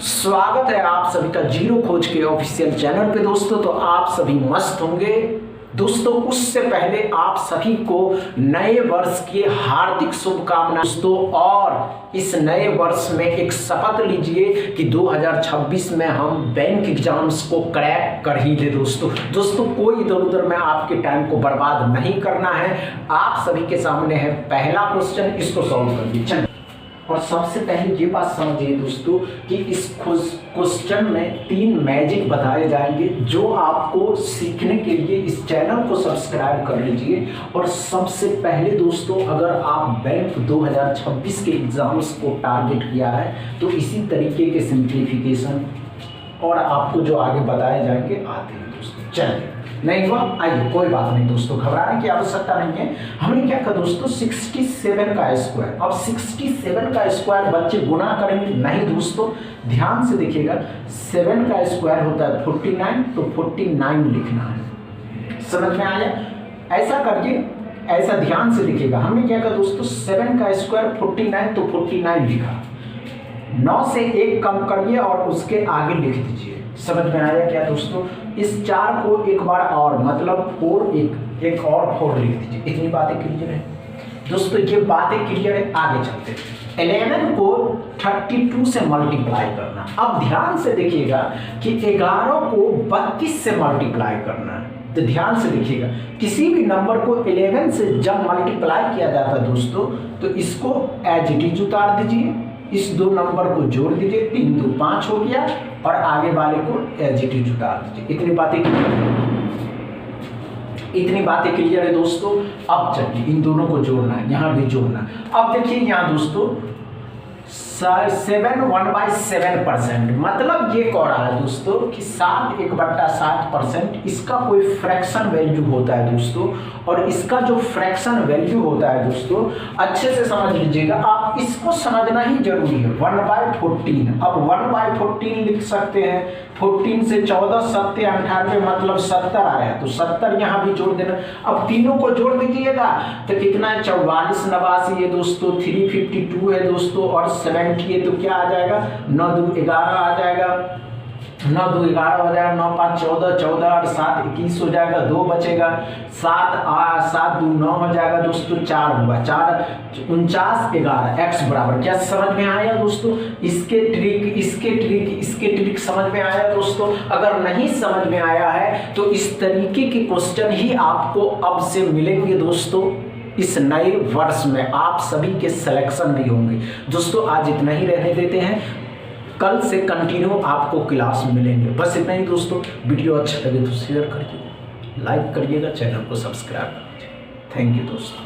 स्वागत है आप सभी का जीरो खोज के ऑफिशियल चैनल पे दोस्तों। तो आप सभी मस्त होंगे दोस्तों। उससे पहले आप सभी को नए वर्ष की हार्दिक शुभकामनाएं दोस्तों। और इस नए वर्ष में एक शपथ लीजिए कि 2026 में हम बैंक एग्जाम्स को क्रैक कर ही ले दोस्तों। कोई इधर उधर में आपके टाइम को बर्बाद नहीं करना है। आप सभी के सामने है पहला क्वेश्चन, इसको सॉल्व कर दीजिए। और सबसे पहले ये बात समझिए दोस्तों कि इस क्वेश्चन में 3 मैजिक बताए जाएंगे जो आपको सीखने के लिए इस चैनल को सब्सक्राइब कर लीजिए। और सबसे पहले दोस्तों, अगर आप बैंक 2026 के एग्जाम्स को टारगेट किया है तो इसी तरीके के सिंप्लीफिकेशन और आपको जो आगे बताए जाएंगे आते हैं दोस्तों। चलिए, नहीं हुआ आइए, कोई बात नहीं दोस्तों, घबराने की आवश्यकता नहीं है। हमने क्या कहा दोस्तों, 67 का स्क्वायर। अब 67 का स्क्वायर बच्चे गुना करेंगे नहीं दोस्तों, ध्यान से देखिएगा। 7 का स्क्वायर होता है 49, तो 49 लिखना है। समझ में आया? ऐसा करके ऐसा ध्यान से देखिएगा। हमने क्या कहा दोस्तों, 7 का स्क्वायर 49, तो 49 लिखा। 9 से 1 कम करिए और उसके आगे लिख दीजिए। समझ में आया क्या दोस्तों? इस 4 को एक बार और, मतलब 4 एक और 4 लिख दीजिए। इतनी बातें क्लियर है दोस्तों, ये बातें क्लियर है। आगे चलते हैं। 11 को 32 से मल्टीप्लाई करना। अब ध्यान से देखिएगा कि 11 को 32 से मल्टीप्लाई करना है। तो ध्यान से देखिएगा, किसी भी नंबर को 11 से जब मल्टीप्लाई किया जाता है दोस्तों, तो इसको एज इट इज उतार दीजिए। इस 2 नंबर को जोड़ दीजिए, 3 2 5 हो गया, और आगे वाले को एज इट इज उतार दीजिए। इतनी बातें क्लियर है दोस्तों। अब चलिए इन दोनों को जोड़ना है, यहाँ भी जोड़ना है। अब देखिए यहाँ दोस्तों 7 1/7%, मतलब ये कह रहा है दोस्तों कि 7 1/7%। इसका कोई फ्रैक्शन वैल्यू होता है दोस्तों, और इसका जो फ्रैक्शन वैल्यू होता है दोस्तों, अच्छे से समझ लीजिएगा। आप इसको समझना ही जरूरी है। 1/14। अब 1/14 लिख सकते हैं। 14 से 14 7 98, मतलब 70 आया, तो 70 यहाँ भी जोड़ देना। अब तीनों को जोड़ दीजिएगा तो कितना है, 44 89 है दोस्तों, 352 है दोस्तों, और 70 है, तो क्या आ जाएगा, 9 2 11 आ जाएगा। 9 2 11 हो जाएगा, 9 5 14 14 और 7 21 हो जाएगा, 2 बचेगा। 7 2 9 हो जाएगा दोस्तों, 4 हुआ, 4 49 11 x बराबर। क्या समझ में आया दोस्तों? इसके ट्रिक समझ में आया दोस्तों? अगर नहीं समझ में आया है तो इस तरीके के क्वेश्चन ही आपको अब से मिलेंगे दोस्तों। इस नए वर्ष में आप सभी के सिलेक्शन भी होंगे दोस्तों। आज इतना ही रहने देते हैं, कल से कंटिन्यू आपको क्लास मिलेंगे। बस इतना ही दोस्तों। वीडियो अच्छा लगे तो शेयर करिए, लाइक करिएगा, चैनल को सब्सक्राइब करिए। थैंक यू दोस्तों।